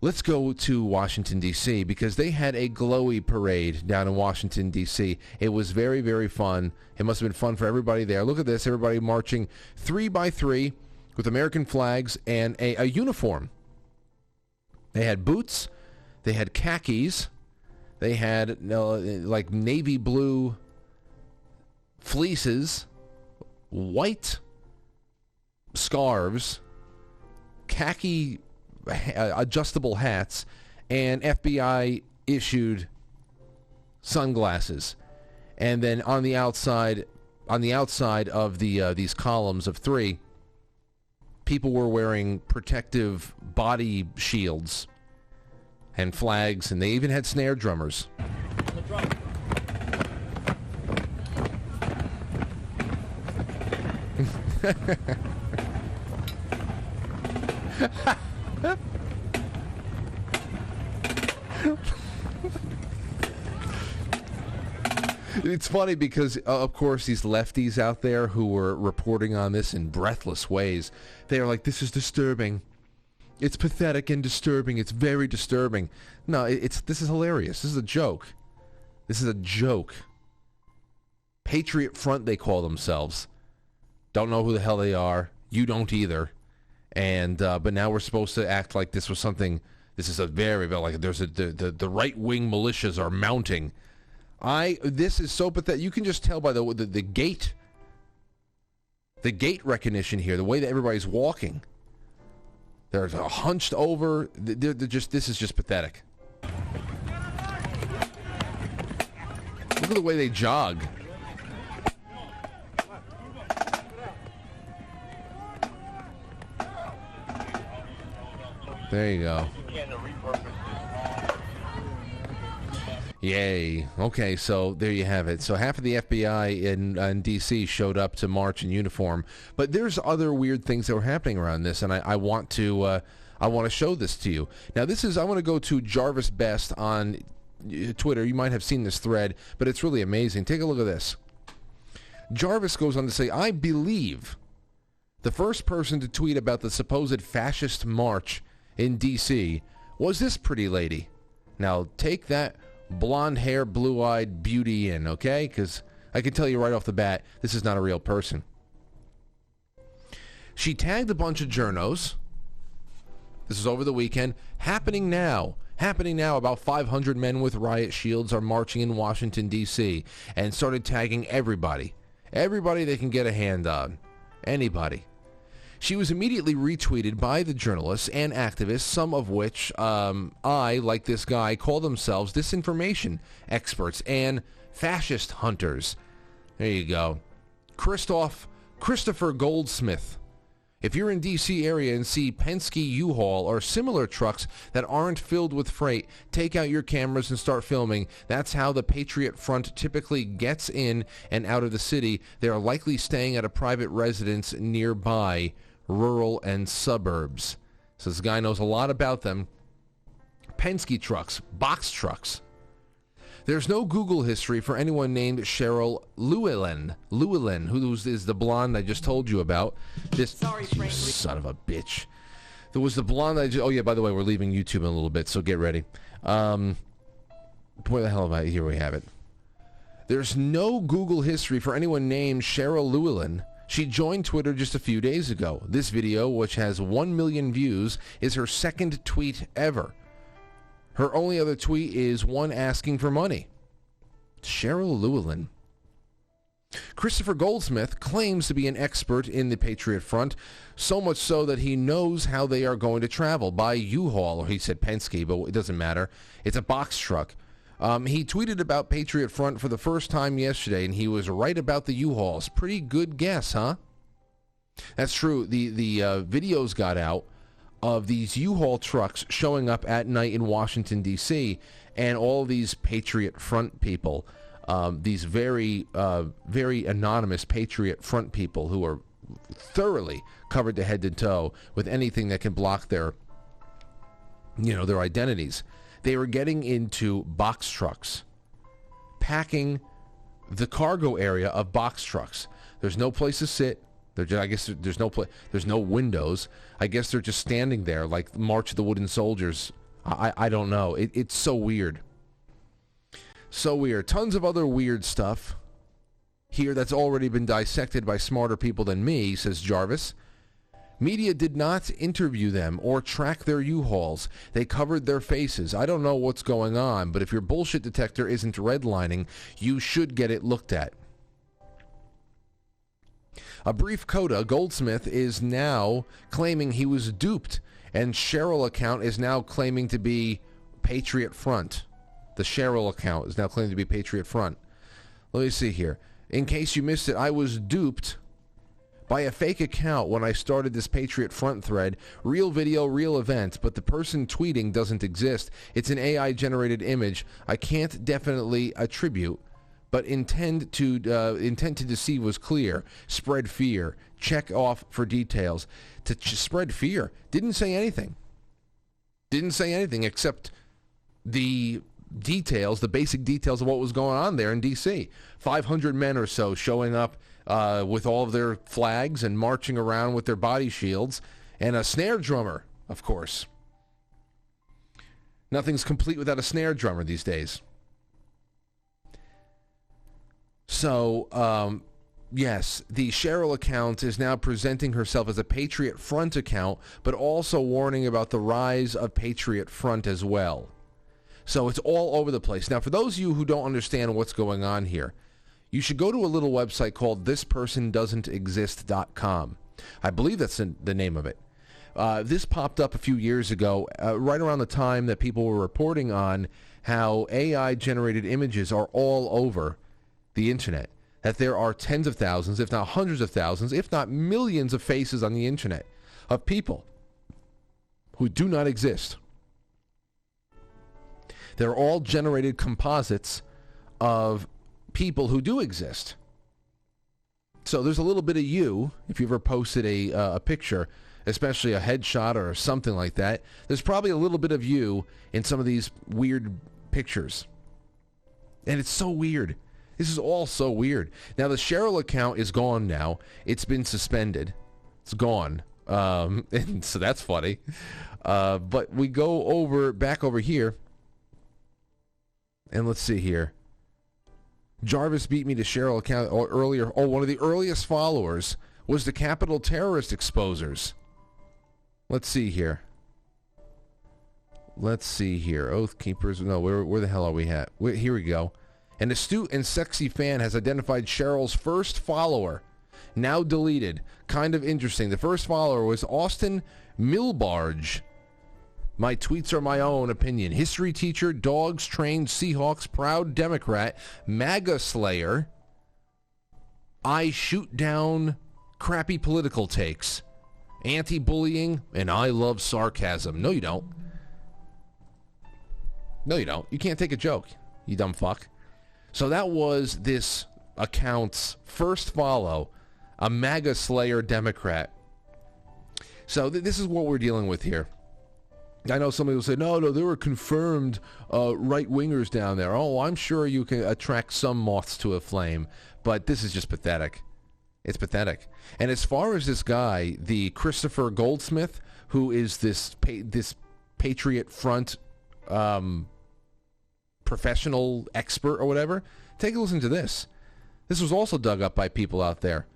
Let's go to Washington, D.C., because they had a Glowie parade down in Washington, D.C. It was very, very fun. It must have been fun for everybody there. Look at this. Everybody marching 3 by 3 with American flags and a uniform. They had boots. They had khakis. They had like navy blue fleeces, white scarves, khaki adjustable hats, and FBI issued sunglasses. And then on the outside of the these columns of 3, people were wearing protective body shields and flags, and they even had snare drummers. It's funny because, of course, these lefties out there who were reporting on this in breathless ways, they are like, this is disturbing. It's pathetic and disturbing. It's very disturbing. No, this is hilarious. This is a joke. This is a joke. Patriot Front, they call themselves. Don't know who the hell they are. You don't either. And but now we're supposed to act like this was something. This is a very like there's the right wing militias are mounting. This is so pathetic. You can just tell by the gait recognition here, the way that everybody's walking. They're hunched over. They're just. This is just pathetic. Look at the way they jog. There you go. Yay. Okay, so there you have it. So half of the FBI in D.C. showed up to march in uniform. But there's other weird things that were happening around this, and I want to show this to you. Now, I want to go to Jarvis Best on Twitter. You might have seen this thread, but it's really amazing. Take a look at this. Jarvis goes on to say, I believe the first person to tweet about the supposed fascist march in D.C. was this pretty lady. Now, take that blonde hair, blue-eyed beauty in, okay? Because I can tell you right off the bat, this is not a real person. She tagged a bunch of journos. This is over the weekend. Happening now, about 500 men with riot shields are marching in Washington, D.C., and started tagging everybody. Everybody they can get a hand on. Anybody. She was immediately retweeted by the journalists and activists, some of which like this guy, call themselves disinformation experts and fascist hunters. There you go. Christopher Goldsmith. If you're in D.C. area and see Penske U-Haul or similar trucks that aren't filled with freight, take out your cameras and start filming. That's how the Patriot Front typically gets in and out of the city. They are likely staying at a private residence nearby, rural and suburbs. So this guy knows a lot about them. Penske trucks, box trucks. There's no Google history for anyone named Cheryl Llewellyn, who is the blonde I just told you about. This son of a bitch. There was the blonde oh yeah, by the way, we're leaving YouTube in a little bit, so get ready. Where the hell am I? Here we have it. There's no Google history for anyone named Cheryl Llewellyn. She joined Twitter just a few days ago. This video, which has 1 million views, is her second tweet ever. Her only other tweet is one asking for money. Cheryl Llewellyn. Christopher Goldsmith claims to be an expert in the Patriot Front, so much so that he knows how they are going to travel by U-Haul, or he said Penske, but it doesn't matter. It's a box truck. He tweeted about Patriot Front for the first time yesterday, and he was right about the U-Hauls. Pretty good guess, huh? That's true. The videos got out of these U-Haul trucks showing up at night in Washington, D.C., and all these Patriot Front people, these very anonymous Patriot Front people who are thoroughly covered to head to toe with anything that can block their identities. They were getting into box trucks, packing the cargo area of box trucks. There's no place to sit. I guess there's no windows. I guess they're just standing there like March of the Wooden Soldiers I don't know. It's so weird. So weird. Tons of other weird stuff here that's already been dissected by smarter people than me, says Jarvis. Media did not interview them or track their U-Hauls. They covered their faces. I don't know what's going on, but if your bullshit detector isn't redlining, you should get it looked at. A brief coda, Goldsmith is now claiming he was duped, and Cheryl account is now claiming to be Patriot Front. The Cheryl account is now claiming to be Patriot Front. Let me see here. In case you missed it, I was duped by a fake account when I started this Patriot Front thread. Real video, real event, but the person tweeting doesn't exist. It's an AI-generated image. I can't definitely attribute, but intent to deceive was clear. Spread fear. Check off for details. To spread fear. Didn't say anything. Didn't say anything except the details, the basic details of what was going on there in D.C. 500 men or so showing up with all of their flags and marching around with their body shields, and a snare drummer, of course. Nothing's complete without a snare drummer these days. So, yes, the Cheryl account is now presenting herself as a Patriot Front account, but also warning about the rise of Patriot Front as well. So it's all over the place. Now, for those of you who don't understand what's going on here, you should go to a little website called thispersondoesn'texist.com. I believe that's the name of it. This popped up a few years ago, right around the time that people were reporting on how AI-generated images are all over the internet. That there are tens of thousands, if not hundreds of thousands, if not millions of faces on the internet of people who do not exist. They're all generated composites of people who do exist. So there's a little bit of you, if you ever posted a picture, especially a headshot or something like that, there's probably a little bit of you in some of these weird pictures. And it's so weird. This is all so weird. Now, the Cheryl account is gone now. It's been suspended. It's gone. And so that's funny. But we go back over here. And let's see here. Jarvis beat me to Cheryl account earlier. Oh, one of the earliest followers was the Capitol terrorist exposers. Let's see here. Oath Keepers. No, where the hell are we at? Here we go. An astute and sexy fan has identified Cheryl's first follower. Now deleted. Kind of interesting. The first follower was Austin Milbarge. My tweets are my own opinion. History teacher, dogs trained Seahawks, proud Democrat, MAGA slayer. I shoot down crappy political takes. Anti-bullying, and I love sarcasm. No, you don't. No, you don't. You can't take a joke, you dumb fuck. So that was this account's first follow, a MAGA slayer Democrat. So this is what we're dealing with here. I know somebody will say, no, there were confirmed right-wingers down there. Oh, I'm sure you can attract some moths to a flame, but this is just pathetic. It's pathetic. And as far as this guy, the Christopher Goldsmith, who is this Patriot Front professional expert or whatever, take a listen to this. This was also dug up by people out there.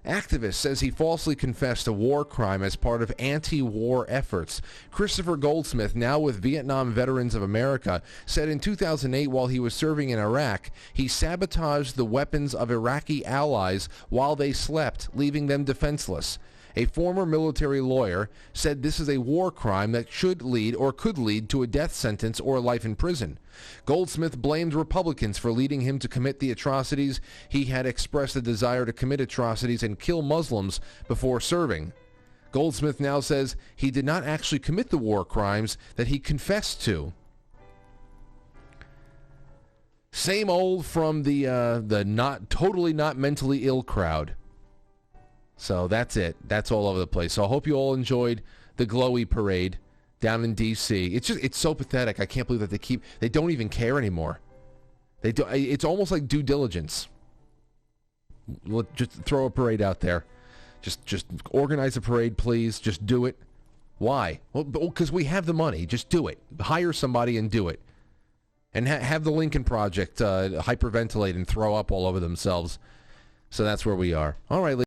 Activist says he falsely confessed a war crime as part of anti-war efforts. Christopher Goldsmith, now with Vietnam Veterans of America, said in 2008 while he was serving in Iraq, he sabotaged the weapons of Iraqi allies while they slept, leaving them defenseless. A former military lawyer said this is a war crime that should lead or could lead to a death sentence or life in prison. Goldsmith blamed Republicans for leading him to commit the atrocities. He had expressed a desire to commit atrocities and kill Muslims before serving. Goldsmith now says he did not actually commit the war crimes that he confessed to. Same old from the totally not mentally ill crowd. So that's it. That's all over the place. So I hope you all enjoyed the Glowie parade down in D.C. It's so pathetic. I can't believe that they don't even care anymore. It's almost like due diligence. Just throw a parade out there. Just organize a parade, please. Just do it. Why? Well, because we have the money. Just do it. Hire somebody and do it. And have the Lincoln Project hyperventilate and throw up all over themselves. So that's where we are. All right,